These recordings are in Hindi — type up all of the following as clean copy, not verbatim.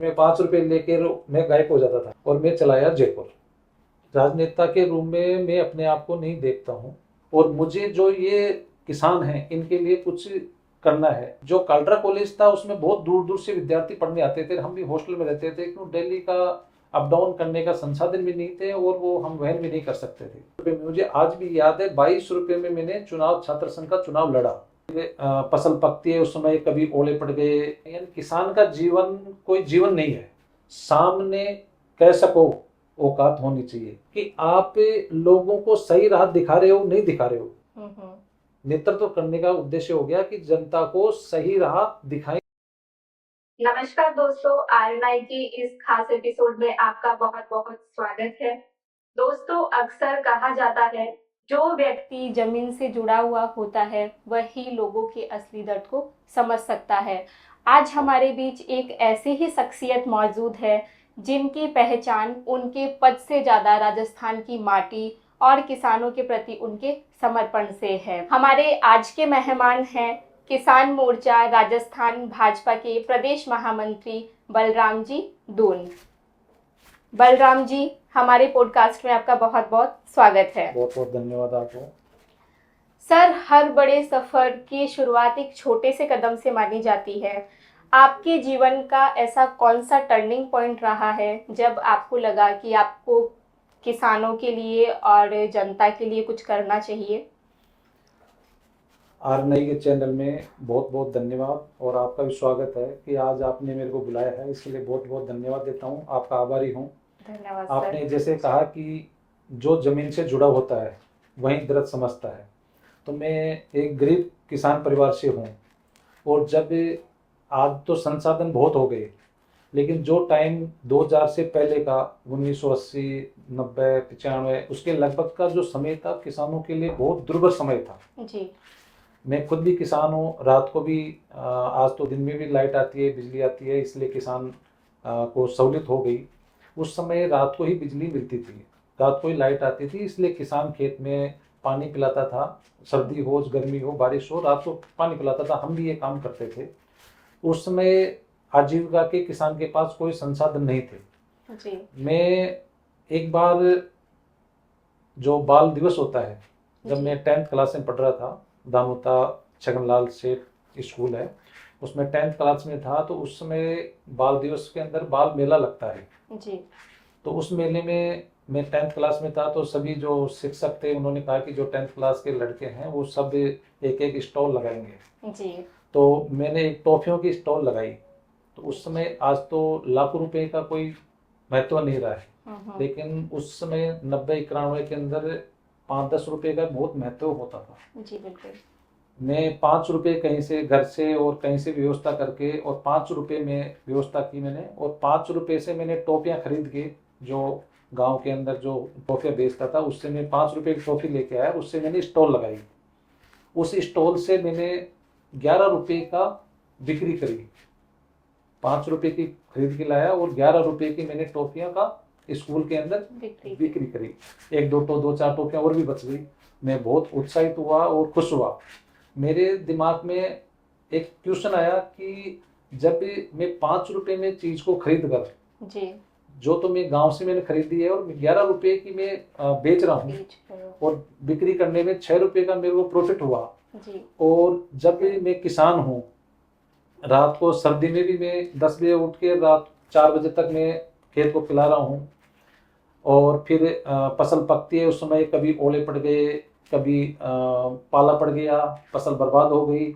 मैं 5 रुपए लेके मैं गायब हो जाता था और मैं चलाया जयपुर। राजनेता के रूप में मैं अपने आप को नहीं देखता हूँ। और मुझे जो ये किसान हैं इनके लिए कुछ करना है। जो कालरा कॉलेज था उसमें बहुत दूर दूर से विद्यार्थी पढ़ने आते थे, हम भी हॉस्टल में रहते थे, क्यों डेली का अप डाउन करने का संसाधन भी नहीं थे और वो हम वहन भी नहीं कर सकते थे। मुझे आज भी याद है 22 रुपए में मैंने चुनाव छात्र संघ का चुनाव लड़ा। फसल पकती है उस समय, कभी ओले पड़ गए। यानी किसान का जीवन कोई जीवन नहीं है। सामने कह सको औकात होनी चाहिए कि आप लोगों को सही राह दिखा रहे हो, नहीं दिखा रहे हो। नेतृत्व करने का उद्देश्य हो गया कि जनता को सही राह दिखाएं। नमस्कार दोस्तों, आरएनआई की इस खास एपिसोड में आपका बहुत बहुत स्वागत है। दोस्तों, अक्सर कहा जाता है जो व्यक्ति जमीन से जुड़ा हुआ होता है वही लोगों के असली दर्द को समझ सकता है। आज हमारे बीच एक ऐसी ही शख्सियत मौजूद है जिनकी पहचान उनके पद से ज्यादा राजस्थान की माटी और किसानों के प्रति उनके समर्पण से है। हमारे आज के मेहमान हैं किसान मोर्चा राजस्थान भाजपा के प्रदेश महामंत्री बलराम जी दून। बलराम जी, हमारे पॉडकास्ट में आपका बहुत बहुत स्वागत है। बहुत बहुत धन्यवाद आपको। सर, हर बड़े सफर की शुरुआत एक छोटे से कदम से मानी जाती है। आपके जीवन का ऐसा कौन सा टर्निंग पॉइंट रहा है जब आपको लगा कि आपको किसानों के लिए और जनता के लिए कुछ करना चाहिए? आरएनआई के चैनल में बहुत बहुत धन्यवाद और आपका भी स्वागत है कि आज आपने मेरे को बुलाया है, इसके लिए बहुत बहुत धन्यवाद देता हूँ, आपका आभारी हूँ। धन्यवाद आपने सर। जैसे कहा कि जो जमीन से जुड़ा होता है वही दर्द समझता है, तो मैं एक गरीब किसान परिवार से हूँ। और जब आज तो संसाधन बहुत हो गए, लेकिन जो टाइम 2000 से पहले का 1980 90 95 उसके लगभग का जो समय था किसानों के लिए बहुत दुर्भर समय था जी। मैं खुद भी किसान हूँ। रात को भी आज तो दिन में भी लाइट आती है, बिजली आती है, इसलिए किसान को सहूलियत हो गई। उस समय रात को ही बिजली मिलती थी, रात को ही लाइट आती थी, इसलिए किसान खेत में पानी पिलाता था। सर्दी हो गर्मी हो बारिश हो, रात को पानी पिलाता था। हम भी ये काम करते थे। उस समय आजीविका के किसान के पास कोई संसाधन नहीं थे। जी। मैं एक बार जो बाल दिवस होता है, जब मैं 10th क्लास में पढ़ रहा था, दामोता छगनलाल सेठ स्कूल है, उसमें 10th क्लास में था, तो उस समय बाल दिवस के अंदर बाल मेला लगता है जी। तो उस मेले में मैं 10th क्लास में था, तो सभी जो शिक्षक थे उन्होंने कहा कि जो 10th क्लास के लड़के हैं वो सब एक एक स्टॉल लगाएंगे। जी। तो मैंने एक टॉफियों की स्टॉल लगाई। तो उस समय, आज तो लाखों रुपए का कोई महत्व नहीं रहा है, लेकिन उस समय 90 91 के अंदर 5 10 रुपए का बहुत महत्व होता था। जी बिल्कुल। मैं 5 रुपए कहीं से घर से और कहीं से व्यवस्था करके और 5 रुपए में व्यवस्था की मैंने, और 5 रुपए से मैंने टॉफियाँ खरीद के, जो गांव के अंदर जो टॉफियाँ बेचता था उससे मैं 5 रुपए की टॉफी लेके आया, उससे मैंने स्टॉल लगाई। उस स्टॉल से मैंने 11 रुपए का बिक्री करी। 5 रुपए की खरीद के लाया और 11 रुपए की मैंने टॉफियाँ का स्कूल के अंदर बिक्री करी। एक दो चार टॉफियाँ और भी बच गई। मैं बहुत उत्साहित हुआ और खुश हुआ। मेरे दिमाग में एक क्वेश्चन आया कि जब मैं 5 रुपए में चीज को खरीद कर, जी। जो तो मैं गांव से मैंने खरीदी है, और 11 रुपए की मैं बेच रहा हूँ, और बिक्री करने में 6 रुपए का मेरे को प्रॉफिट हुआ। जी। और जब मैं किसान हूँ, रात को सर्दी में भी मैं 10 बजे उठ के रात 4 बजे तक मैं खेत को पिला रहा हूँ। और फिर फसल पकती है उस समय, कभी ओले पड़ गए, कभी पाला पड़ गया, फसल बर्बाद हो गई,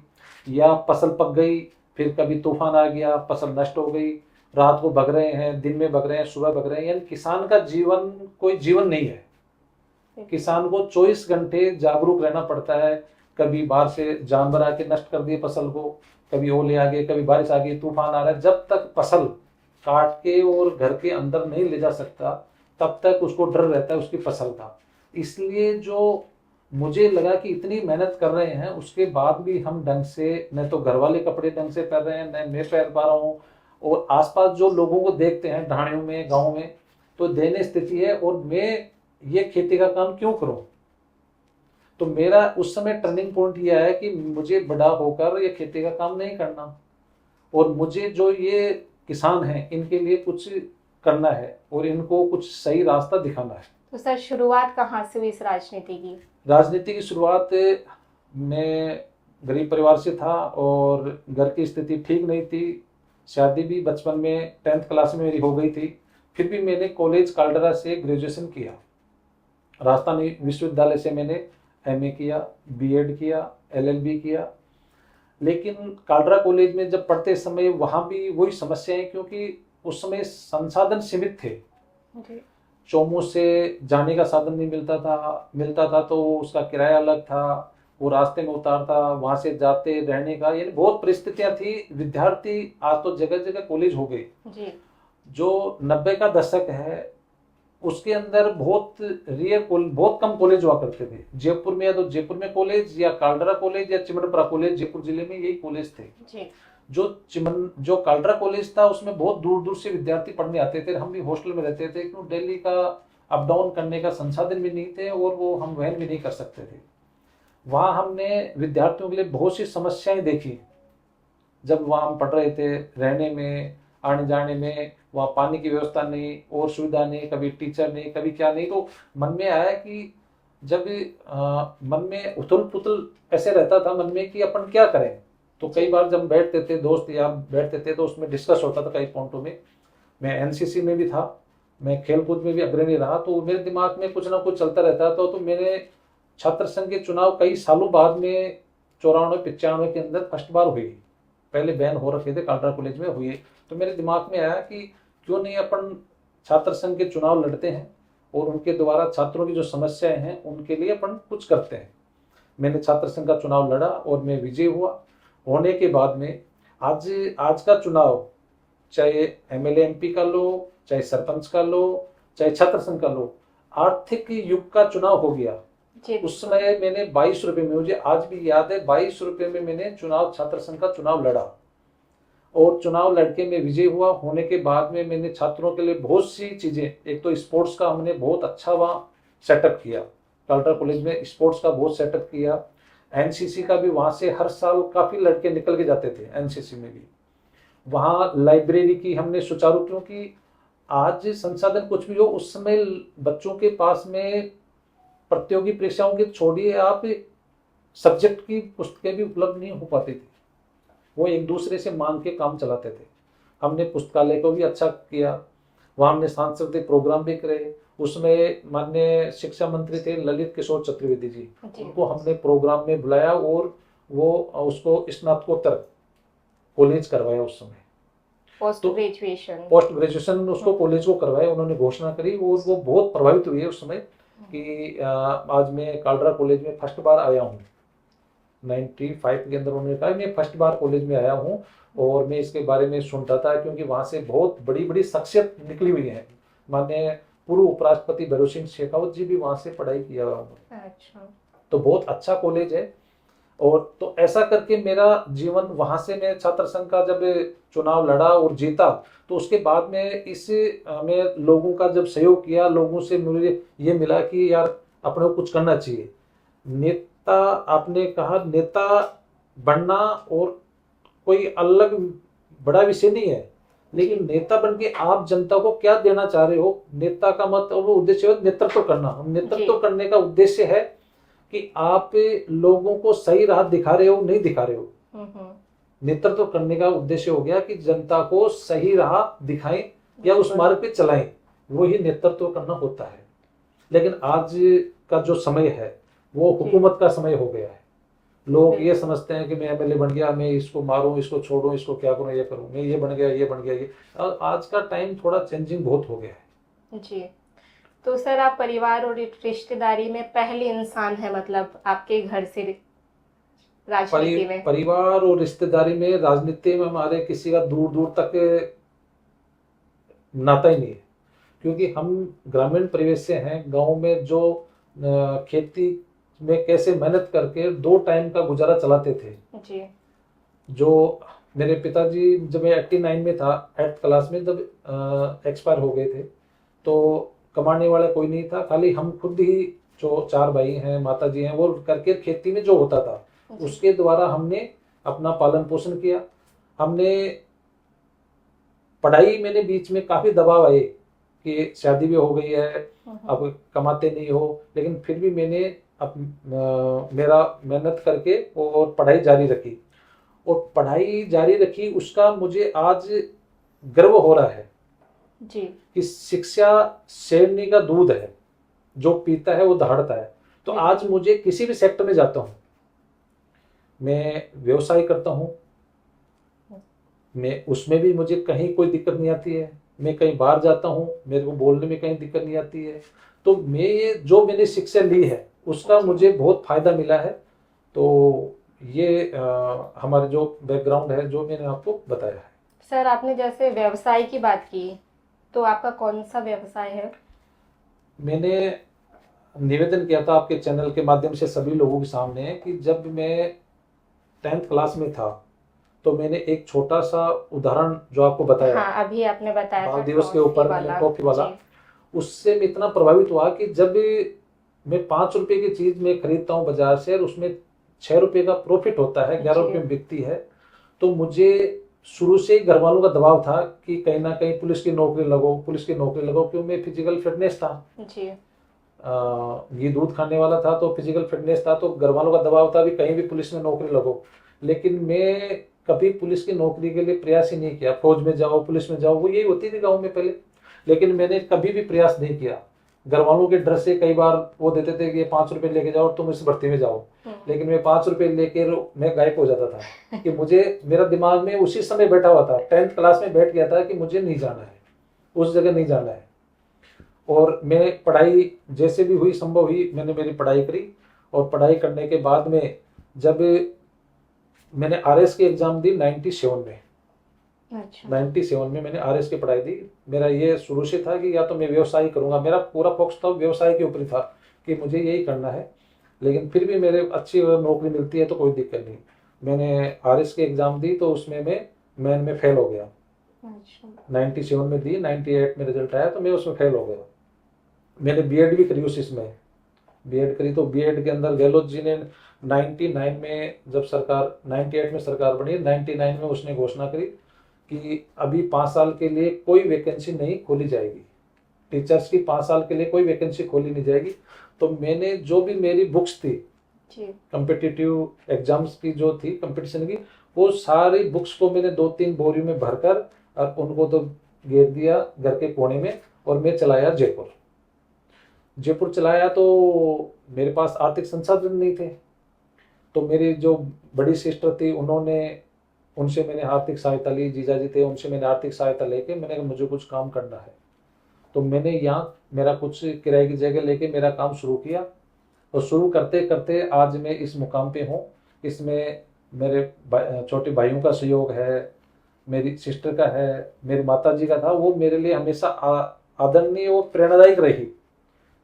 या फसल पक गई, फिर कभी तूफान आ गया, फसल नष्ट हो गई। रात को भग रहे हैं, दिन में भग रहे हैं, सुबह भग रहे हैं। यानी किसान का जीवन कोई जीवन नहीं है। किसान को 24 घंटे जागरूक रहना पड़ता है। कभी बाहर से जानवर आके नष्ट कर दिए फसल को, कभी ओले आ गए, कभी बारिश आ गई, तूफान आ रहा है। जब तक फसल काट के और घर के अंदर नहीं ले जा सकता, तब तक उसको डर रहता है उसकी फसल का। इसलिए जो मुझे लगा कि इतनी मेहनत कर रहे हैं, उसके बाद भी हम ढंग से, न तो घर वाले कपड़े ढंग से पहन रहे हैं, न मैं पहन पा रहा हूँ, और आसपास जो लोगों को देखते हैं ढाणियों में, गाँव में, तो दयनीय स्थिति है। और मैं ये खेती का काम क्यों करूं? तो मेरा उस समय टर्निंग पॉइंट यह है कि मुझे बड़ा होकर ये खेती का काम नहीं करना। और मुझे जो ये किसान हैं इनके लिए कुछ करना है और इनको कुछ सही रास्ता दिखाना है। तो सर शुरुआत कहाँ से हुई इस राजनीति की? राजनीति की शुरुआत, मैं गरीब परिवार से था और घर की स्थिति ठीक नहीं थी। शादी भी बचपन में 10th क्लास में मेरी हो गई थी। फिर भी मैंने कॉलेज काल्डरा से ग्रेजुएशन किया। राजस्थान विश्वविद्यालय से मैंने एमए किया, बीएड किया, एलएलबी किया। लेकिन काल्डरा कॉलेज में जब पढ़ते समय वहाँ भी वही समस्याएं, क्योंकि उस समय संसाधन सीमित थे। चोमू से जाने का साधन नहीं मिलता था तो उसका किराया अलग था, वो रास्ते में उतारता, वहां से जाते रहने का, यानी बहुत परिस्थितियां थी। विद्यार्थी आज तो जगह जगह कॉलेज हो गए। जो 90 का दशक है उसके अंदर बहुत कम कॉलेज हुआ करते थे। जयपुर में या तो जयपुर में कॉलेज, या काल्डरा कॉलेज, या चिमनपुरा कॉलेज, जयपुर जिले में यही कॉलेज थे। जो काल्डरा कॉलेज था उसमें बहुत दूर दूर से विद्यार्थी पढ़ने आते थे। हम भी हॉस्टल में रहते थे, क्यों दिल्ली का अप डाउन करने का संसाधन भी नहीं थे और वो हम वहन भी नहीं कर सकते थे। वहाँ हमने विद्यार्थियों के लिए बहुत सी समस्याएं देखी। जब वहाँ हम पढ़ रहे थे, रहने में, आने जाने में, वहाँ पानी की व्यवस्था नहीं और सुविधा नहीं, कभी टीचर नहीं, कभी क्या नहीं। तो मन में आया कि जब मन में उथल पुथल ऐसे रहता था मन में कि अपन क्या करें। तो कई बार जब बैठते थे, दोस्त यार बैठते थे, तो उसमें डिस्कस होता था कई पॉइंटों में। मैं एनसीसी में भी था, मैं खेलकूद में भी अग्रणी रहा, तो मेरे दिमाग में कुछ ना कुछ चलता रहता था। तो मेरे छात्र संघ के चुनाव कई सालों बाद में 94-95 के अंदर फर्स्ट बार हुई। पहले बैन हो रखे थे, काल्डरा कॉलेज में हुए। तो मेरे दिमाग में आया कि क्यों नहीं अपन छात्र संघ के चुनाव लड़ते हैं और उनके द्वारा छात्रों की जो समस्याएं हैं उनके लिए अपन कुछ करते हैं। मैंने छात्र संघ का चुनाव लड़ा और मैं विजय हुआ। होने के बाद में आज का चुनाव, चाहे एमएलए एमपी का लो, चाहे सरपंच का लो, चाहे छात्र संघ का लो, आर्थिक युग का चुनाव हो गया। उस समय मैंने 22 रुपए में, मुझे आज भी याद है, 22 रुपए में मैंने छात्र संघ का चुनाव लड़ा और चुनाव लड़के में विजय हुआ। होने के बाद में मैंने छात्रों के लिए बहुत सी चीजें, एक तो स्पोर्ट्स का हमने बहुत अच्छा वहाँ सेटअप किया। काल्डरा कॉलेज में स्पोर्ट्स का बहुत सेटअप किया। एनसीसी का भी वहाँ से हर साल काफी लड़के निकल के जाते थे एनसीसी में भी। वहाँ लाइब्रेरी की हमने सुचारू, क्योंकि आज संसाधन कुछ भी हो, उस समय बच्चों के पास में प्रतियोगी परीक्षाओं की छोड़िए, आप सब्जेक्ट की पुस्तकें भी उपलब्ध नहीं हो पाती थी। वो एक दूसरे से मांग के काम चलाते थे। हमने पुस्तकालय को भी अच्छा किया। वहाँ हमने सांस्कृतिक प्रोग्राम भी करे। उसमें माननीय शिक्षा मंत्री थे ललित किशोर चतुर्वेदी जी, उनको हमने प्रोग्राम में बुलाया और वो उसको स्नातकोत्तर कॉलेज करवाया। उस समय पोस्ट ग्रेजुएशन उसको कॉलेज को करवाया, उन्होंने घोषणा करी और वो बहुत प्रभावित हुई है उस समय कि आज मैं काल्डरा कॉलेज में फर्स्ट बार आया हूँ। 95 के अंदर उन्होंने कहा मैं फर्स्ट बार कॉलेज में आया हूँ और मैं इसके बारे में सुनता था, क्योंकि वहाँ से बहुत बड़ी बड़ी शख्सियत निकली हुई है। माननीय पूर्व उपराष्ट्रपति भैरों सिंह शेखावत जी भी वहाँ से पढ़ाई किया हुआ। अच्छा, तो बहुत अच्छा कॉलेज है। और तो ऐसा करके मेरा जीवन, वहाँ से मैं छात्र संघ का जब चुनाव लड़ा और जीता, तो उसके बाद में मैं लोगों का जब सहयोग किया, लोगों से मुझे ये मिला कि यार अपने को कुछ करना चाहिए। नेता, आपने कहा नेता बनना और कोई अलग बड़ा विषय नहीं है, लेकिन नेता बन के आप जनता को क्या देना चाह रहे हो। नेता का मतलब उद्देश्य है नेतृत्व करना। हम नेतृत्व करने का उद्देश्य है कि आप लोगों को सही राह दिखा रहे हो, नहीं दिखा रहे हो। नेतृत्व करने का उद्देश्य हो गया कि जनता को सही राह दिखाएं या उस मार्ग पे चलाएं, वही नेतृत्व करना होता है। लेकिन आज का जो समय है वो हुकूमत का समय हो गया है। लोग ये समझते हैं कि मैं एमएलए बन गया, मैं इसको मारूं, इसको छोड़ूं, इसको क्या करूं, ये करूं, मैं ये बन गया, ये बन गया, ये। आज का टाइम थोड़ा चेंजिंग बहुत हो गया है जी। तो सर आप परिवार और रिश्तेदारी में पहले इंसान है, मतलब आपके घर से राजनीति में? परिवार और रिश्तेदारी में, राजनीति में हमारे किसी का दूर दूर तक नाता ही नहीं है, क्योंकि हम ग्रामीण परिवेश से हैं। गांव में जो खेती में कैसे मेहनत करके 2 टाइम का गुजारा चलाते थे जी। जो मेरे पिताजी जब मैं 89 में था, 8th क्लास में, जब एक्सपायर हो गए थे, तो कमाने वाला कोई नहीं था, खाली हम खुद ही, जो 4 भाई हैं, माता जी हैं, वो करके खेती में जो होता था उसके द्वारा हमने अपना पालन पोषण किया। हमने पढ़ाई मैंने बीच में काफ़ी दबाव आए कि शादी भी हो गई है, अब कमाते नहीं हो, लेकिन फिर भी मैंने मेरा मेहनत करके और पढ़ाई जारी रखी, और पढ़ाई जारी रखी। उसका मुझे आज गर्व हो रहा है जी। कि शिक्षा शेरनी का दूध है, जो पीता है वो दहाड़ता है। तो आज मुझे किसी भी सेक्टर में जाता हूँ, मैं व्यवसाय करता हूँ, मैं उसमें भी मुझे कहीं कोई दिक्कत नहीं आती है। मैं कहीं बाहर जाता हूँ, मेरे को बोलने में कहीं दिक्कत नहीं आती है। तो मैं ये जो मैंने शिक्षा ली है उसका मुझे बहुत फायदा मिला है। तो ये हमारे जो बैकग्राउंड है जो मैंने आपको बताया है। सर, आपने जैसे व्यवसाय की बात की, तो आपका कौन सा व्यवसाय है? मैंने निवेदन किया था आपके चैनल के माध्यम से सभी लोगों के सामने कि जब मैं 10th क्लास में था तो मैंने एक छोटा सा उदाहरण जो आपको बताया, हाँ, अभी आपने बताया बाल था दिवस के टॉफी ऊपर वाला। टॉफी वाला, जी। उससे मैं इतना प्रभावित हुआ कि जब मैं 5 रुपए की चीज में खरीदता हूँ बाजार से और उसमें 6 रुपए का प्रॉफिट होता है, 11 रुपए में बिकती है, तो मुझे शुरू से ही घर वालों का दबाव था कि कहीं ना कहीं पुलिस की नौकरी लगो, पुलिस की नौकरी लगो, क्यों मैं फिजिकल फिटनेस था, जी। घी दूध खाने वाला था, तो फिजिकल फिटनेस था, तो घर वालों का दबाव था भी कहीं भी पुलिस में नौकरी लगो। लेकिन मैं कभी पुलिस की नौकरी के लिए प्रयास ही नहीं किया, फौज में जाओ, पुलिस में जाओ, वो यही होती थी गाँव में पहले, लेकिन मैंने कभी भी प्रयास नहीं किया। घर वालों के डर से कई बार वो देते थे कि ये 5 रुपए लेके जाओ, तुम इस भर्ती में जाओ, लेकिन मैं 5 रुपए लेके मैं गायब हो जाता था कि मुझे, मेरा दिमाग में उसी समय बैठा हुआ था, 10th क्लास में बैठ गया था कि मुझे नहीं जाना है, उस जगह नहीं जाना है। और मैं पढ़ाई जैसे भी हुई, संभव हुई, मैंने मेरी पढ़ाई करी, और पढ़ाई करने के बाद में जब मैंने RS की एग्जाम दी 97 में, अच्छा। 97 में मैंने RS की पढ़ाई दी। मेरा ये शुरू से था कि या तो मैं व्यवसाय करूंगा, मेरा पूरा फोकस था व्यवसाय के ऊपर ही था कि मुझे यही करना है, लेकिन फिर भी मेरे अच्छी नौकरी मिलती है तो कोई दिक्कत नहीं। मैंने RS की एग्जाम दी तो उसमें मैं मैन में फेल हो गया। अच्छा। 97 में दी, 98 में रिजल्ट आया तो मैं उसमें फेल हो गया। मैंने बीएड भी करी उस इसमें, बीएड करी, तो बीएड के अंदर गहलोत जी ने 99 में, जब सरकार 98 में सरकार बनी, 99 में उसने घोषणा करी कि अभी 5 साल के लिए कोई वैकेंसी नहीं खोली जाएगी, टीचर्स की 5 साल के लिए कोई वैकेंसी खोली नहीं जाएगी। तो मैंने जो भी मेरी बुक्स थी कम्पिटिटिव एग्जाम्स की जो थी कंपटीशन की, वो सारी बुक्स को मैंने 2-3 बोरियों में भरकर और उनको तो घेर दिया घर के कोने में, और मैं चलाया जयपुर। जयपुर चलाया तो मेरे पास आर्थिक संसाधन नहीं थे, तो मेरी जो बड़ी सिस्टर थी उन्होंने, उनसे मैंने आर्थिक सहायता ली, जीजा जी थे उनसे मैंने आर्थिक सहायता लेके मैंने कहा मुझे कुछ काम करना है। तो मैंने यहाँ मेरा कुछ किराए की जगह लेके मेरा काम शुरू किया, और शुरू करते करते आज मैं इस मुकाम पे हूँ। इसमें मेरे छोटे भाइयों का सहयोग है, मेरी सिस्टर का है, मेरी माता जी का था, वो मेरे लिए हमेशा आदरणीय और प्रेरणादायक रही।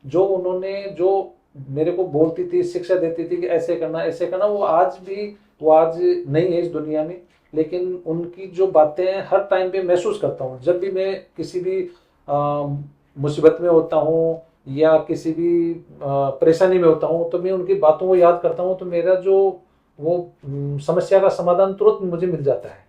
जो उन्होंने, जो मेरे को बोलती थी, शिक्षा देती थी कि ऐसे करना ऐसे करना, वो आज भी, वो आज नहीं है इस दुनिया में, लेकिन उनकी जो बातें हर टाइम पे महसूस करता हूँ। जब भी मैं किसी भी मुसीबत में होता हूँ या किसी भी परेशानी में होता हूँ, तो मैं उनकी बातों को याद करता हूँ, तो मेरा जो वो समस्या का समाधान तुरंत मुझे मिल जाता है।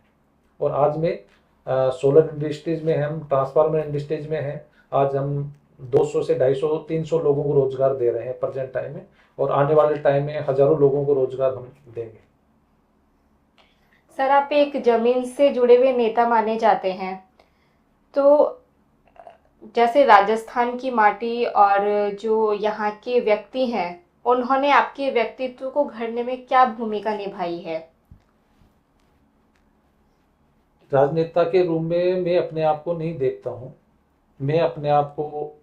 और आज में सोलर इंडस्ट्रीज में हम, ट्रांसफार्मर इंडस्ट्रीज में हैं। आज हम 200 से 250 300 लोगों को रोजगार दे रहे हैं प्रेजेंट टाइम में, और आने वाले टाइम में हजारों लोगों को रोजगार हम देंगे। सर, आप एक जमीन से जुड़े हुए नेता माने जाते हैं, तो जैसे राजस्थान की माटी और जो यहाँ के व्यक्ति हैं, उन्होंने आपके व्यक्तित्व को गढ़ने में क्या भूमिका निभाई है? राजनेता के रूप में मैं अपने आप को नहीं देखता हूँ, मैं अपने आप को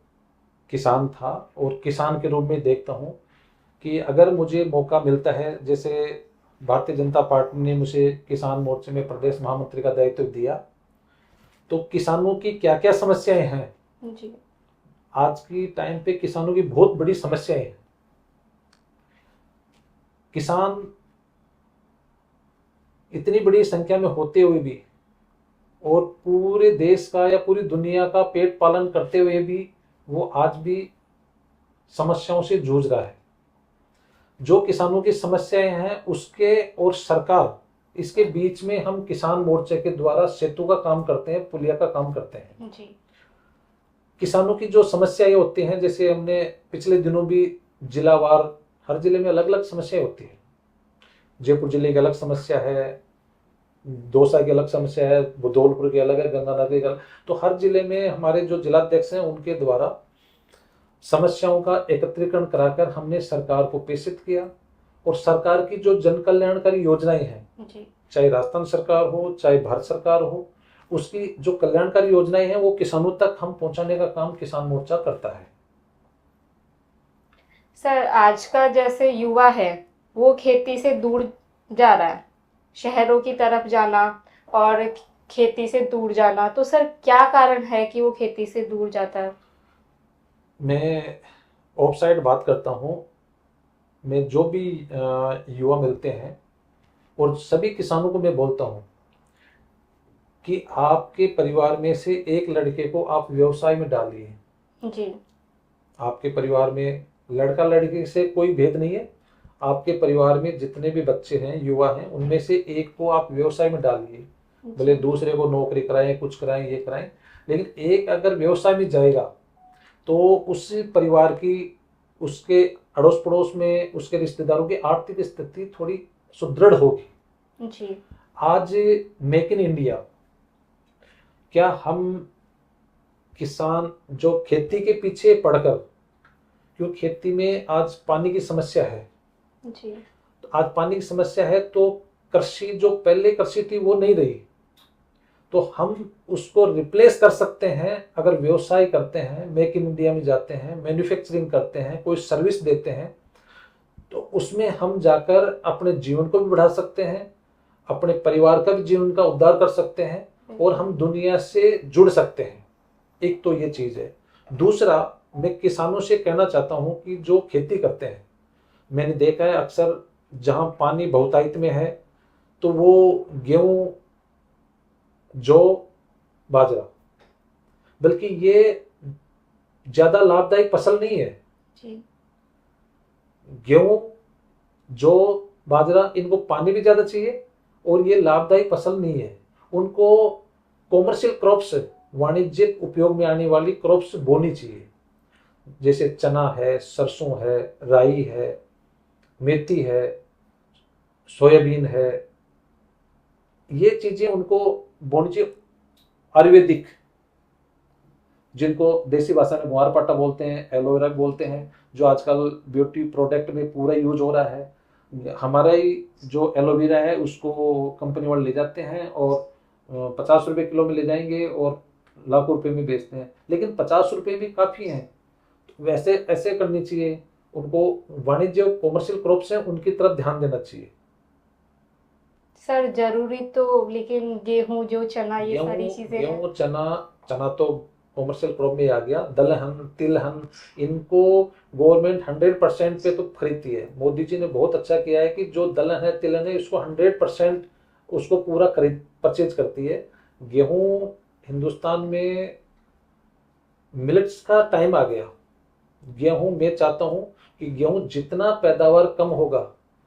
किसान था और किसान के रूप में देखता हूँ कि अगर मुझे मौका मिलता है, जैसे भारतीय जनता पार्टी ने मुझे किसान मोर्चे में प्रदेश महामंत्री का दायित्व दिया, तो किसानों की क्या क्या समस्याएं हैं जी। आज की टाइम पे, किसानों की बहुत बड़ी समस्याएं हैं। किसान इतनी बड़ी संख्या में होते हुए भी, और पूरे देश का या पूरी दुनिया का पेट पालन करते हुए भी, वो आज भी समस्याओं से जूझ रहा है। जो किसानों की समस्याएं हैं उसके, और सरकार इसके बीच में हम किसान मोर्चे के द्वारा सेतु का काम करते हैं, पुलिया का काम करते हैं। जी। किसानों की जो समस्याएं होती हैं, जैसे हमने पिछले दिनों भी जिलावार, हर जिले में अलग अलग समस्याएं होती है। जयपुर जिले की अलग समस्या है, दौसा की अलग समस्या है, धौलपुर की अलग है, गंगानगर की अलग। तो हर जिले में हमारे जो जिलाध्यक्ष हैं उनके द्वारा समस्याओं का एकत्रीकरण कराकर हमने सरकार को प्रेषित किया, और सरकार की जो जन कल्याणकारी योजनाएं हैं, चाहे राजस्थान सरकार हो चाहे भारत सरकार हो, उसकी जो कल्याणकारी योजनाएं हैं वो किसानों तक हम पहुंचाने का काम किसान मोर्चा करता है। सर, आज का जैसे युवा है वो खेती से दूर जा रहा है, शहरों की तरफ जाना और खेती से दूर जाना, तो सर क्या कारण है कि वो खेती से दूर जाता है? मैं ऑफ साइड बात करता हूँ। मैं जो भी युवा मिलते हैं और सभी किसानों को मैं बोलता हूँ कि आपके परिवार में से एक लड़के को आप व्यवसाय में डालिए। जी। आपके परिवार में लड़का लड़की से कोई भेद नहीं है। आपके परिवार में जितने भी बच्चे हैं, युवा हैं, उनमें से एक को आप व्यवसाय में डालिए। भले दूसरे को नौकरी कराएं, कुछ कराएं, ये कराएं, लेकिन एक अगर व्यवसाय में जाएगा तो उस परिवार की, उसके अड़ोस पड़ोस में उसके रिश्तेदारों की आर्थिक स्थिति थोड़ी सुदृढ़ होगी। जी। आज मेक इन इंडिया, क्या हम किसान जो खेती के पीछे पड़कर, क्यों खेती में आज पानी की समस्या है, जी। तो आज पानी की समस्या है तो कृषि जो पहले कृषि थी वो नहीं रही, तो हम उसको रिप्लेस कर सकते हैं अगर व्यवसाय करते हैं, मेक इन इंडिया में जाते हैं, मैन्युफैक्चरिंग करते हैं, कोई सर्विस देते हैं, तो उसमें हम जाकर अपने जीवन को भी बढ़ा सकते हैं, अपने परिवार का भी जीवन का उद्धार कर सकते हैं और हम दुनिया से जुड़ सकते हैं। एक तो ये चीज है। दूसरा, मैं किसानों से कहना चाहता हूं कि जो खेती करते हैं, मैंने देखा है अक्सर जहां पानी बहुतायत में है तो वो गेहूं, जौ, बाजरा, बल्कि ये ज्यादा लाभदायक फसल नहीं है। जी। गेहूं, जौ, बाजरा, इनको पानी भी ज्यादा चाहिए और ये लाभदायक फसल नहीं है। उनको कॉमर्शियल क्रॉप्स, वाणिज्यिक उपयोग में आने वाली क्रॉप्स बोनी चाहिए, जैसे चना है, सरसों है, राई है, मेथी है, सोयाबीन है, ये चीजें उनको बोनी चाहिए। आयुर्वेदिक, जिनको देसी भाषा में ग्वारपाठा बोलते हैं, एलोवेरा बोलते हैं, जो आजकल ब्यूटी प्रोडक्ट में पूरा यूज हो रहा है। हमारा ही जो एलोवेरा है उसको कंपनी वाले ले जाते हैं और 50 रुपए किलो में ले जाएंगे और लाखों रुपए में बेचते हैं, लेकिन 50 रुपए भी काफी हैं। वैसे ऐसे करनी चाहिए, उनको वाणिज्य कॉमर्शियल क्रॉप्स हैं उनकी तरफ ध्यान देना चाहिए। सर जरूरी तो, लेकिन गेहूं, जो चना, ये सारी चीजें हैं। गेहूं, चना, चना तो कॉमर्शियल क्रॉप में आ गया। दलहन, तिलहन, इनको गवर्नमेंट 100% पे तो खरीदती है। मोदी जी ने बहुत अच्छा किया है कि जो दलहन है, तिलहन है, इसको 100% उसको पूरा खरीद परचेज करती है। गेहूं, हिंदुस्तान में मिलेट्स का टाइम आ गया। गेहूं, मैं चाहता हूं कि गेहूं जितना पैदावार कम होगा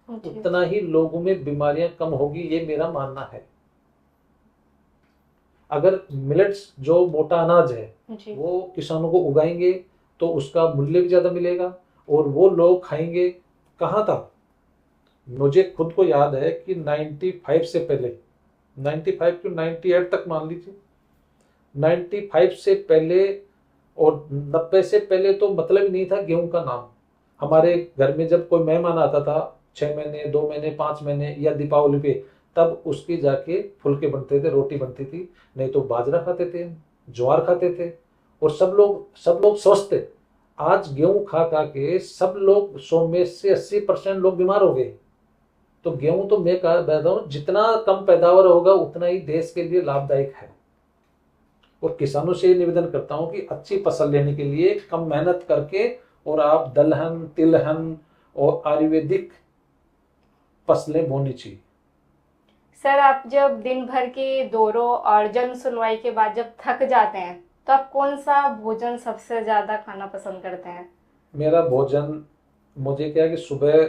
उतना ही लोगों में बीमारियां कम होगी, ये मेरा मानना है। अगर मिलेट्स जो मोटा अनाज है वो किसानों को उगाएंगे तो उसका मूल्य भी ज्यादा मिलेगा और वो लोग खाएंगे। कहाँ था, मुझे खुद को याद है कि 95 से पहले, 95 टू 98 तक मान लीजिए, 95 से पहले और 90 से पहले तो मतलब ही नहीं था गेहूं का नाम। हमारे घर में जब कोई मेहमान आता था 6 महीने, 2 महीने, 5 महीने या दीपावली पे, तब उसकी जाके फुलके बनते थे, रोटी बनती थी, नहीं तो बाजरा खाते थे, ज्वार खाते थे और सब लोग स्वस्थ थे। आज गेहूं खा खा के सब लोग 100 में से 80% लोग बीमार हो गए। तो गेहूं तो मैं कहता हूं जितना कम पैदावार होगा उतना ही देश के लिए लाभदायक है। और किसानों से निवेदन करता हूं कि अच्छी फसल लेने के लिए कम मेहनत करके और आप दलहन, तिलहन और आयुर्वेदिक फसलें बोनी चाहिए। सर, आप जब दिन भर के दौरों और जन सुनवाई के बाद जब थक जाते हैं तो आप कौन सा भोजन सबसे ज्यादा खाना पसंद करते हैं? मेरा भोजन, मुझे क्या है कि सुबह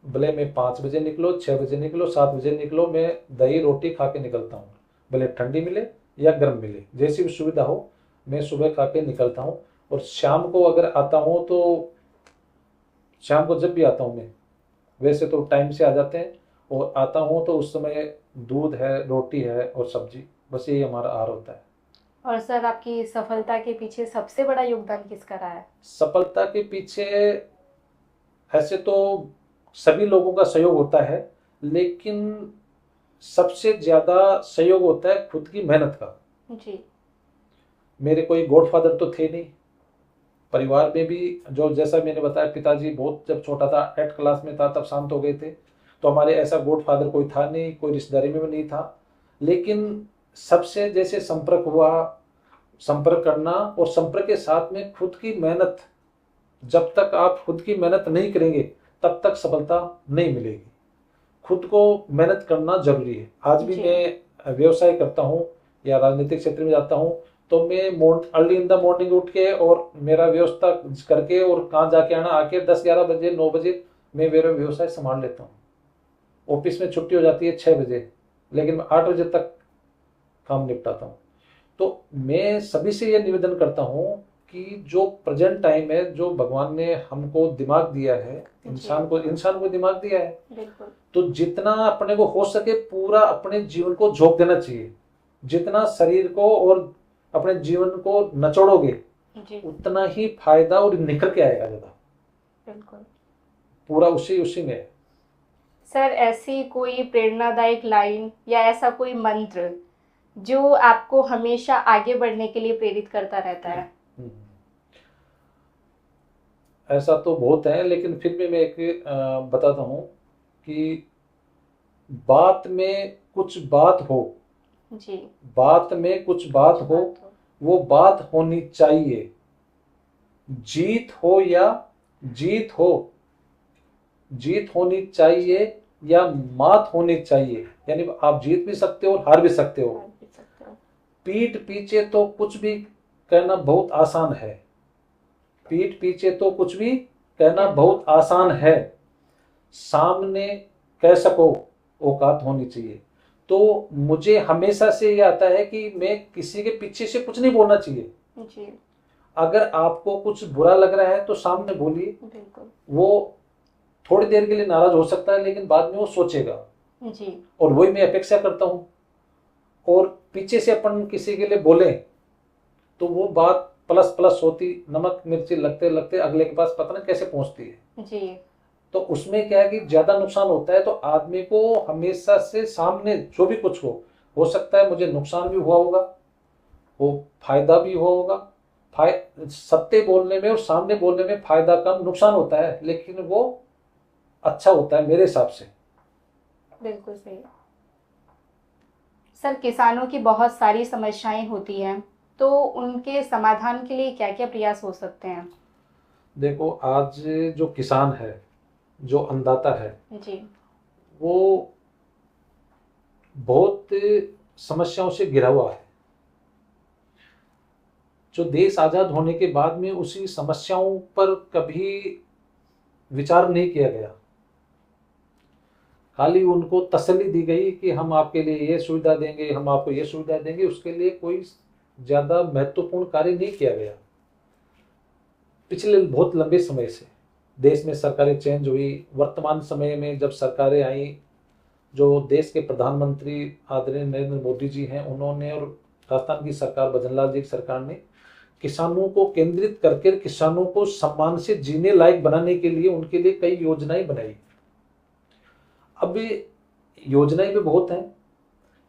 भले मैं 5 बजे निकलो, 6 बजे निकलो, 7 बजे निकलो, मैं दही रोटी खा के निकलता हूँ। भले ठंडी मिले या गर्म मिले, जैसी भी सुविधा हो, मैं सुबह खा के निकलता हूँ। और शाम को अगर आता हूँ तो शाम को जब भी आता हूँ मैं, वैसे तो टाइम से आ जाते हैं, और आता हूँ तो उस समय दूध है, रोटी है और सब्जी, बस यही हमारा आहार होता है। और सर, आपकी सफलता के पीछे सबसे बड़ा योगदान किसका रहा है? सफलता के पीछे ऐसे तो सभी लोगों का सहयोग होता है, लेकिन सबसे ज्यादा सहयोग होता है खुद की मेहनत का। जी। मेरे कोई गॉडफादर तो थे नहीं परिवार में भी, जो जैसा मैंने बताया पिताजी बहुत जब छोटा था 8 क्लास में था तब शांत हो गए थे, तो हमारे ऐसा गॉडफादर कोई था नहीं, कोई रिश्तेदारी में भी नहीं था। लेकिन सबसे जैसे संपर्क हुआ, संपर्क करना, और संपर्क के साथ में खुद की मेहनत, जब तक आप खुद की मेहनत नहीं करेंगे तब तक सफलता नहीं मिलेगी। खुद को मेहनत करना जरूरी है। आज भी जी। मैं व्यवसाय करता हूँ या राजनीतिक क्षेत्र में जाता हूँ, तो मैं अर्ली इन द मॉर्निंग उठ के और मेरा व्यवस्था करके और कहाँ जाके आना, आके 10-11 बजे 9 बजे मैं मेरा व्यवसाय संभाल लेता हूँ। ऑफिस में छुट्टी हो जाती है 6 बजे, लेकिन मैं 8 बजे तक काम निपटाता हूँ। तो मैं सभी से यह निवेदन करता हूँ कि जो प्रेजेंट टाइम है, जो भगवान ने हमको दिमाग दिया है, इंसान को दिमाग दिया है, बिल्कुल। तो जितना अपने को हो सके पूरा अपने जीवन को झोंक देना चाहिए। जितना शरीर को और अपने जीवन को नचोड़ोगे, जी। उतना ही फायदा और निखर के आएगा ज्यादा। बिल्कुल। पूरा उसी में है। सर, ऐसी कोई प्रेरणादायक लाइन या ऐसा कोई मंत्र जो आपको हमेशा आगे बढ़ने के लिए प्रेरित करता रहता है? ऐसा तो बहुत है, लेकिन फिर भी मैं एक बताता हूँ कि बात में कुछ बात हो, जी। बात में कुछ बात हो, वो बात होनी चाहिए। जीत हो या जीत हो, जीत होनी चाहिए या मात होनी चाहिए, यानी आप जीत भी सकते हो और हार भी सकते हो। पीठ पीछे तो कुछ भी कहना बहुत आसान है, पीठ पीछे तो कुछ भी कहना बहुत आसान है, सामने कह सको औकात होनी चाहिए। तो मुझे हमेशा से ये आता है कि मैं किसी के पीछे से कुछ नहीं बोलना चाहिए। जी। अगर आपको कुछ बुरा लग रहा है तो सामने बोलिए। बिल्कुल। वो थोड़ी देर के लिए नाराज हो सकता है, लेकिन बाद में वो सोचेगा। जी। और वही मैं अपेक्षा करता हूं। और पीछे से अपन किसी के लिए बोले तो वो बात प्लस प्लस होती, नमक मिर्ची लगते लगते अगले के पास पता नहीं कैसे पहुंचती है। जी। तो उसमें क्या है कि ज्यादा नुकसान होता है। तो आदमी को हमेशा से सामने जो भी कुछ हो सकता है मुझे नुकसान भी हुआ होगा, वो फायदा भी हुआ होगा। सत्य बोलने में और सामने बोलने में फायदा कम, नुकसान होता है, लेकिन वो अच्छा होता है मेरे हिसाब से। बिल्कुल सही। सर, किसानों की बहुत सारी समस्याएं होती हैं, तो उनके समाधान के लिए क्या क्या प्रयास हो सकते हैं? देखो, आज जो किसान है, जो अन्नदाता है, जी। वो बहुत समस्याओं से घिरा हुआ है। जो देश आजाद होने के बाद में उसी समस्याओं पर कभी विचार नहीं किया गया। खाली उनको तसल्ली दी गई कि हम आपके लिए ये सुविधा देंगे, हम आपको ये सुविधा देंगे, उसके लिए कोई ज्यादा महत्वपूर्ण कार्य नहीं किया गया। पिछले बहुत लंबे समय से देश में सरकारें चेंज हुई, वर्तमान समय में जब सरकारें आई, जो देश के प्रधानमंत्री आदरणीय नरेंद्र मोदी जी हैं, उन्होंने, और राजस्थान की सरकार भजन लाल जी की सरकार ने किसानों को केंद्रित करके किसानों को सम्मान से जीने लायक बनाने के लिए उनके लिए कई योजनाएं बनाई। अब योजनाएं भी बहुत हैं,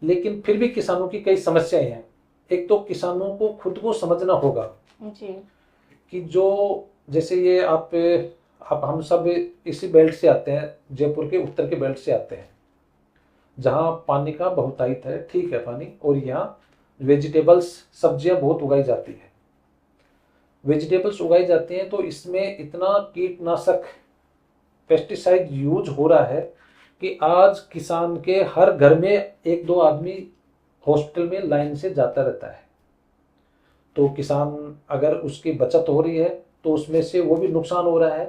लेकिन फिर भी किसानों की कई समस्याएं हैं। एक तो किसानों को खुद को समझना होगा जी। कि जो जैसे ये आप हम सब इसी बेल्ट से आते हैं, जयपुर के उत्तर के बेल्ट से आते हैं, जहाँ पानी का बहुतायत है, ठीक है पानी, और यहाँ वेजिटेबल्स सब्जियां बहुत उगाई जाती है। वेजिटेबल्स उगाई जाती हैं तो इसमें इतना कीटनाशक पेस्टिसाइड यूज हो रहा है कि आज किसान के हर घर में 1-2 आदमी हॉस्पिटल में लाइन से जाता रहता है। तो किसान अगर उसकी बचत हो रही है तो उसमें से वो भी नुकसान हो रहा है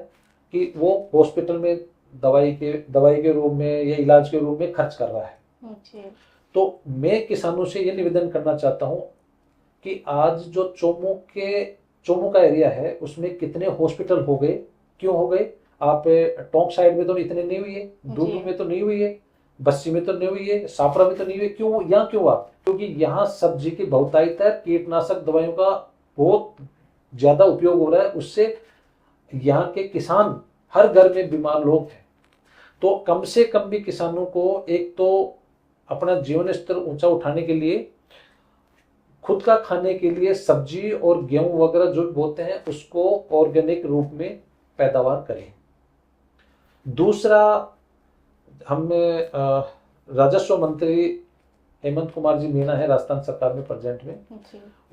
कि वो हॉस्पिटल में दवाई के रूप में या इलाज के रूप में खर्च कर रहा है। जी। तो मैं किसानों से ये निवेदन करना चाहता हूँ कि आज जो चोमू का एरिया है उसमें कितने हॉस्पिटल हो गए, क्यों हो गए? आप टोंक साइड में तो इतने नहीं हुई है, दूदू में तो नहीं हुई है, बस्सी में तो नहीं हुई है, सापरा में तो नहीं हुई है, क्यों यहाँ क्यों हुआ? क्योंकि यहाँ सब्जी की बहुतायत है, कीटनाशक दवाइयों का बहुत ज्यादा उपयोग हो रहा है, उससे यहाँ के किसान हर घर में बीमार लोग हैं। तो कम से कम भी किसानों को एक तो अपना जीवन स्तर ऊंचा उठाने के लिए, खुद का खाने के लिए सब्जी और गेहूं वगैरह जो बोते हैं उसको ऑर्गेनिक रूप में पैदावार करें। दूसरा, हमने राजस्व मंत्री हेमंत कुमार जी मीणा है राजस्थान सरकार में प्रेजेंट में,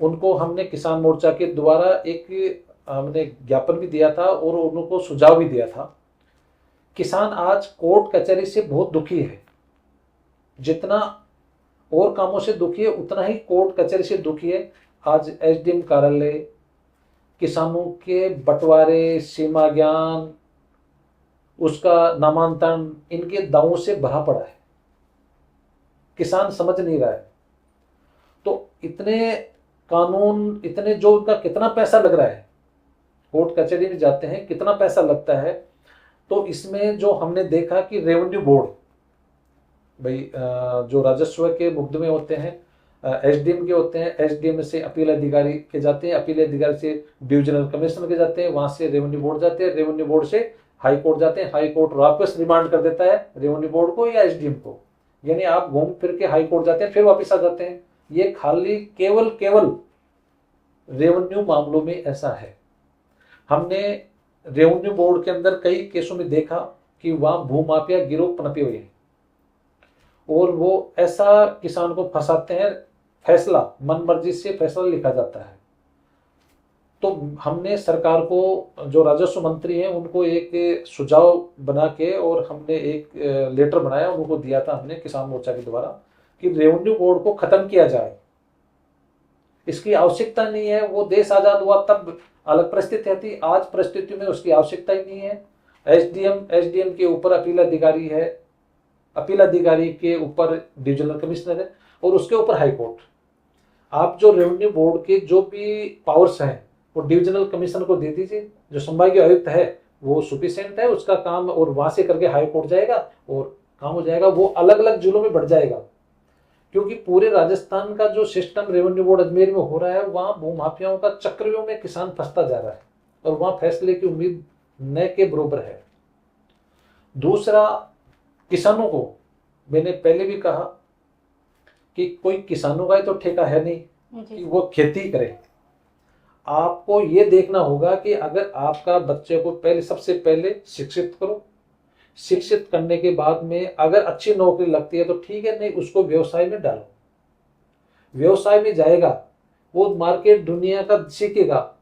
उनको हमने किसान मोर्चा के द्वारा एक हमने ज्ञापन भी दिया था और उनको सुझाव भी दिया था। किसान आज कोर्ट कचहरी से बहुत दुखी है, जितना और कामों से दुखी है उतना ही कोर्ट कचहरी से दुखी है। आज एसडीएम कार्यालय, किसानों के बंटवारे, सीमा ज्ञान, उसका नामांतरण, इनके दावों से भरा पड़ा है, किसान समझ नहीं रहा है। तो इतने कानून, इतने जो उनका कितना पैसा लग रहा है, कोर्ट कचहरी में जाते हैं कितना पैसा लगता है। तो इसमें जो हमने देखा कि रेवेन्यू बोर्ड, भाई जो राजस्व के मुकदमे होते हैं एसडीएम के होते हैं, एसडीएम से अपील अधिकारी के जाते हैं, अपील अधिकारी से डिविजनल कमिश्नर के जाते हैं, वहां से रेवेन्यू बोर्ड जाते हैं, रेवेन्यू बोर्ड से हाई कोर्ट जाते हैं, हाई कोर्ट वापस रिमांड कर देता है रेवेन्यू बोर्ड को या एसडीएम को, यानी आप घूम फिर के हाई कोर्ट जाते हैं फिर वापस आ जाते हैं। ये खाली केवल रेवेन्यू मामलों में ऐसा है। हमने रेवेन्यू बोर्ड के अंदर कई केसों में देखा कि वहां भूमाफिया गिरोह पनपे हुए हैं और वो ऐसा किसान को फंसाते हैं, फैसला मन मर्जी से फैसला लिखा जाता है। तो हमने सरकार को, जो राजस्व मंत्री हैं, उनको एक सुझाव बना के और हमने एक लेटर बनाया, उनको दिया था हमने किसान मोर्चा के द्वारा कि रेवेन्यू बोर्ड को खत्म किया जाए, इसकी आवश्यकता नहीं है। वो देश आजाद हुआ तब अलग परिस्थिति थी, आज परिस्थिति में उसकी आवश्यकता ही नहीं है। एसडीएम के ऊपर अपील अधिकारी है, अपील अधिकारी के ऊपर डिविजनल कमिश्नर है और उसके ऊपर हाई कोर्ट। आप जो रेवेन्यू बोर्ड के जो भी पावर्स हैं वो डिविजनल कमिश्नर को दे दीजिए, जो संभागीय आयुक्त है वो सुफिशिएंट है उसका काम, और वहां से करके हाई कोर्ट जाएगा और काम हो जाएगा। वो अलग अलग जिलों में बढ़ जाएगा, क्योंकि पूरे राजस्थान का जो सिस्टम रेवेन्यू बोर्ड अजमेर में हो रहा है, वहां भूमाफियाओं का चक्रव्यूह में किसान फंसता जा रहा है और वहां फैसले की उम्मीद न के बराबर है। दूसरा, किसानों को मैंने पहले भी कहा कि कोई किसानों का ही तो ठेका है नहीं कि वो खेती करे। आपको ये देखना होगा कि अगर आपका बच्चे को सबसे पहले शिक्षित करो, शिक्षित करने के बाद में अगर अच्छी नौकरी लगती है तो ठीक है, नहीं उसको व्यवसाय में डालो। व्यवसाय में जाएगा वो मार्केट दुनिया का सीखेगा,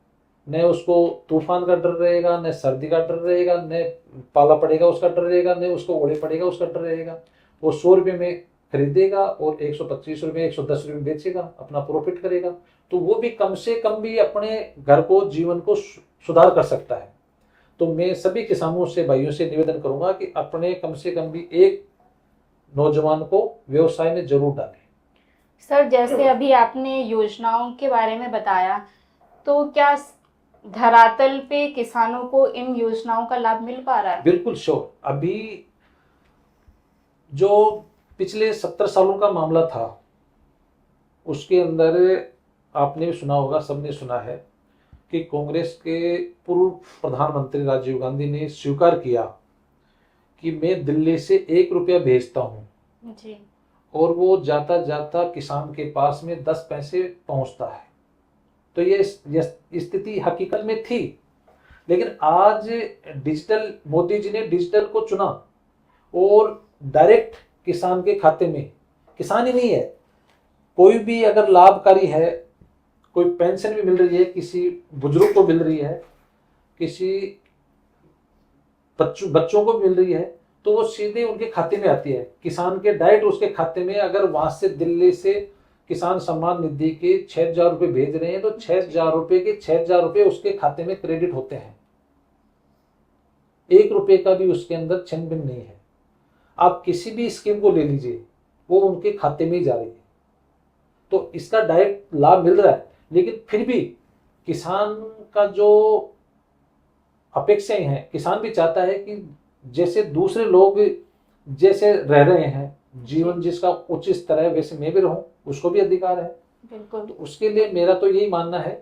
न उसको तूफान का डर रहेगा, न सर्दी का डर रहेगा, न पाला पड़ेगा उसका डर रहेगा, न उसको ओले पड़ेगा उसका डर रहेगा। वो 100 रुपये में खरीदेगा और 125 रुपये 110 रुपये में बेचेगा, अपना प्रॉफिट करेगा। तो वो भी कम से कम भी अपने घर को, जीवन को सुधार कर सकता है। तो मैं सभी किसानों से, भाइयों से निवेदन करूंगा कि अपने कम से कम भी एक नौजवान को व्यवसाय में जरूर डालें। सर, जैसे अभी आपने योजनाओं के बारे में बताया, तो क्या धरातल पे किसानों को इन योजनाओं का लाभ मिल पा रहा है? बिल्कुल श्योर। अभी जो पिछले 70 सालों का मामला था उसके अंदर आपने भी सुना होगा, सबने सुना है कि कांग्रेस के पूर्व प्रधानमंत्री राजीव गांधी ने स्वीकार किया कि मैं दिल्ली से 1 रुपया भेजता हूं जी, और वो जाता जाता किसान के पास में 10 पैसे पहुंचता है। तो ये स्थिति हकीकत में थी, लेकिन आज डिजिटल, मोदी जी ने डिजिटल को चुना और डायरेक्ट किसान के खाते में, किसान ही नहीं है, कोई भी अगर लाभकारी है, कोई पेंशन भी मिल रही है, किसी बुजुर्ग को मिल रही है, किसी बच्चों को मिल रही है, तो वो सीधे उनके खाते में आती है, किसान के डायरेक्ट उसके खाते में। अगर वहां से दिल्ली से किसान सम्मान निधि के 6,000 रुपये भेज रहे हैं तो 6,000 रुपये के 6,000 रुपये उसके खाते में क्रेडिट होते हैं। 1 रुपए का भी उसके अंदर छिन भिन नहीं है। आप किसी भी स्कीम को ले लीजिए, वो उनके खाते में ही जा रही है, तो इसका डायरेक्ट लाभ मिल रहा है। लेकिन फिर भी किसान का जो अपेक्षाएं हैं, किसान भी चाहता है कि जैसे दूसरे लोग जैसे रह रहे हैं, जीवन जिसका उच्च स्तर है, वैसे मैं भी रहूं, उसको भी अधिकार है। बिल्कुल। तो उसके लिए मेरा तो यही मानना है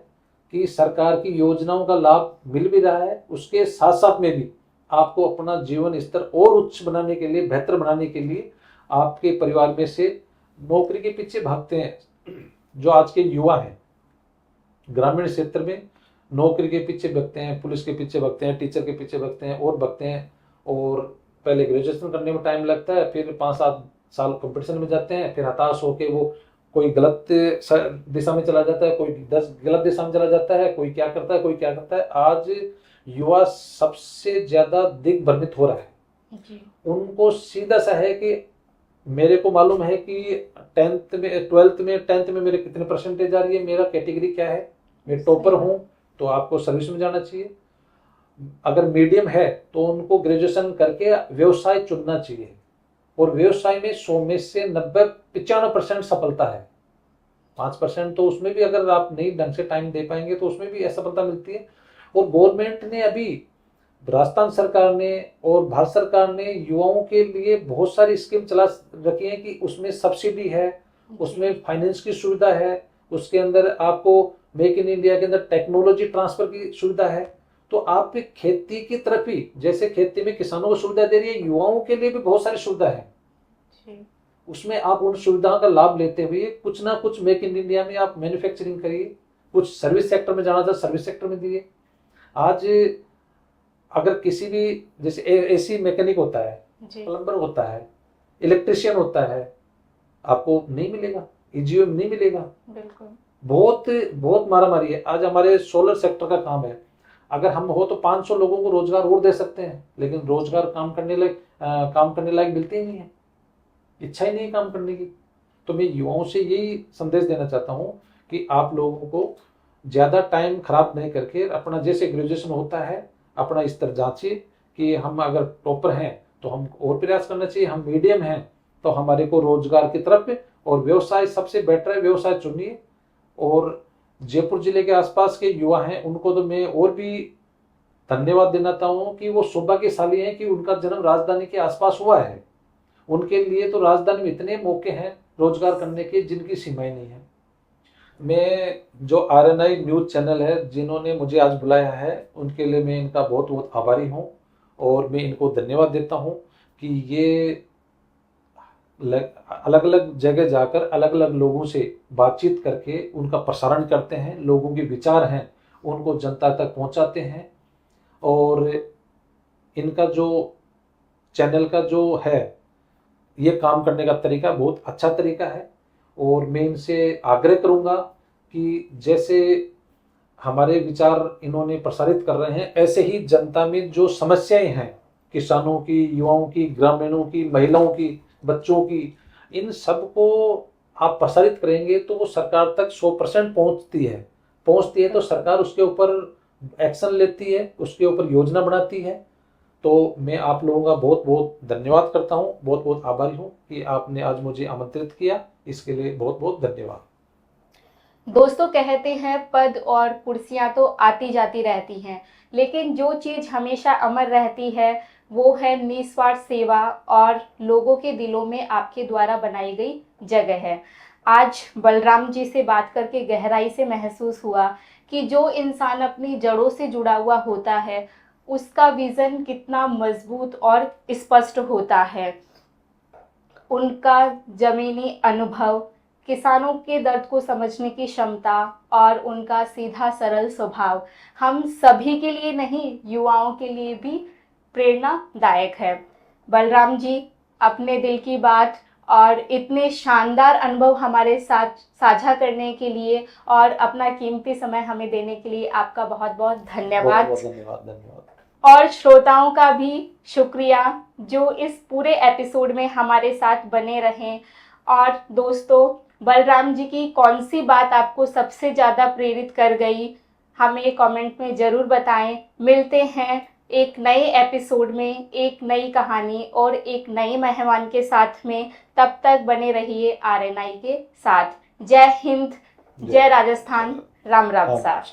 कि सरकार की योजनाओं का लाभ मिल भी रहा है, उसके साथ साथ में भी आपको अपना जीवन स्तर और उच्च बनाने के लिए, बेहतर बनाने के लिए आपके परिवार में से नौकरी के पीछे भागते हैं जो आज के युवा हैं, ग्रामीण क्षेत्र में नौकरी के पीछे भगते हैं, पुलिस के पीछे भगते हैं, टीचर के पीछे भगते हैं और भगते हैं, और पहले ग्रेजुएशन करने में टाइम लगता है, फिर 5-7 साल कंपटीशन में जाते हैं, फिर हताश होकर वो कोई गलत दिशा में चला जाता है, कोई 10 गलत दिशा में चला जाता है, कोई क्या करता है, कोई क्या करता है। आज युवा सबसे ज्यादा दिग्भ्रमित हो रहा है जी। उनको सीधा सा है कि मेरे को मालूम है कि 10th में 12th में 10th में मेरे कितने परसेंटेज आ रही है, मेरा कैटेगरी क्या है, मैं टॉपर हूं तो आपको सर्विस में जाना चाहिए। अगर मीडियम है तो उनको ग्रेजुएशन करके व्यवसाय चुनना चाहिए, और व्यवसाय में 100 में से 90-95% सफलता है। 5% तो उसमें भी अगर आप नहीं ढंग से टाइम दे पाएंगे तो उसमें भी असफलता मिलती है। और गवर्नमेंट ने अभी, राजस्थान सरकार ने और भारत सरकार ने युवाओं के लिए बहुत सारी स्कीम चला रखी है कि उसमें सब्सिडी है, उसमें फाइनेंस की सुविधा है, उसके अंदर आपको मेक इन इंडिया के अंदर टेक्नोलॉजी ट्रांसफर की सुविधा है। तो आप खेती की तरफ ही, जैसे खेती में किसानों को सुविधा दे रही है, युवाओं के लिए भी बहुत सारी सुविधा है, उसमें आप उन सुविधाओं का लाभ लेते हुए कुछ ना कुछ मेक इन इंडिया में आप मैन्युफैक्चरिंग करिए, कुछ सर्विस सेक्टर में जाना था सर्विस सेक्टर में दिए। आज अगर किसी भी, जैसे एसी मैकेनिक होता है, प्लम्बर होता है, इलेक्ट्रिशियन होता है, आपको नहीं मिलेगा, ईजीओ नहीं मिलेगा। बिल्कुल, बहुत बहुत मारामारी है। आज हमारे सोलर सेक्टर का काम है, अगर हम हो तो 500 लोगों को रोजगार और दे सकते हैं, लेकिन रोजगार काम करने लायक मिलते ही नहीं है, इच्छा ही नहीं काम करने की। तो मैं युवाओं से यही संदेश देना चाहता हूँ कि आप लोगों को ज़्यादा टाइम खराब नहीं करके अपना, जैसे ग्रेजुएशन होता है, अपना स्तर जांचिए कि हम अगर टॉपर हैं तो हम और प्रयास करना चाहिए, हम मीडियम हैं तो हमारे को रोजगार की तरफ, और व्यवसाय सबसे बेटर है, व्यवसाय चुनिए। और जयपुर जिले के आसपास के युवा हैं उनको तो मैं और भी धन्यवाद देना चाहता हूँ कि वो सौभाग्यशाली हैं कि उनका जन्म राजधानी के आसपास हुआ है। उनके लिए तो राजधानी में इतने मौके हैं रोजगार करने के जिनकी सीमाएं नहीं है। मैं जो आरएनआई न्यूज चैनल है जिन्होंने मुझे आज बुलाया है, उनके लिए मैं इनका बहुत बहुत आभारी हूँ, और मैं इनको धन्यवाद देता हूँ कि ये अलग अलग जगह जाकर अलग अलग लोगों से बातचीत करके उनका प्रसारण करते हैं, लोगों के विचार हैं उनको जनता तक पहुंचाते हैं। और इनका जो चैनल का जो है ये काम करने का तरीका बहुत अच्छा तरीका है, और मैं इनसे आग्रह करूंगा कि जैसे हमारे विचार इन्होंने प्रसारित कर रहे हैं, ऐसे ही जनता में जो समस्याएं हैं, किसानों की, युवाओं की, ग्रामीणों की, महिलाओं की, बच्चों की, इन सब को आप प्रसारित करेंगे तो वो सरकार तक 100% पहुंचती है तो सरकार उसके ऊपर एक्शन लेती है, उसके ऊपर योजना बनाती है। तो मैं आप लोगों का बहुत बहुत धन्यवाद करता हूँ, बहुत बहुत आभारी हूँ कि आपने आज मुझे आमंत्रित किया, इसके लिए बहुत बहुत धन्यवाद। दोस्तों, कहते हैं पद और कुर्सियां तो आती जाती रहती हैं, लेकिन जो चीज हमेशा अमर रहती है वो है निस्वार्थ सेवा और लोगों के दिलों में आपके द्वारा बनाई गई जगह है। आज बलराम जी से बात करके गहराई से महसूस हुआ कि जो इंसान अपनी जड़ों से जुड़ा हुआ होता है उसका विजन कितना मजबूत और स्पष्ट होता है। उनका जमीनी अनुभव, किसानों के दर्द को समझने की क्षमता और उनका सीधा सरल स्वभाव हम सभी के लिए नहीं, युवाओं के लिए भी प्रेरणादायक है। बलराम जी, अपने दिल की बात और इतने शानदार अनुभव हमारे साथ साझा करने के लिए और अपना कीमती समय हमें देने के लिए आपका बहुत बहुत धन्यवाद। धन्यवाद। और श्रोताओं का भी शुक्रिया जो इस पूरे एपिसोड में हमारे साथ बने रहें। और दोस्तों, बलराम जी की कौन सी बात आपको सबसे ज़्यादा प्रेरित कर गई, हमें कमेंट में ज़रूर बताएं। मिलते हैं एक नए एपिसोड में एक नई कहानी और एक नए मेहमान के साथ में। तब तक बने रहिए RNI के साथ। जय हिंद, जय राजस्थान, राम राम हाँ। साहब।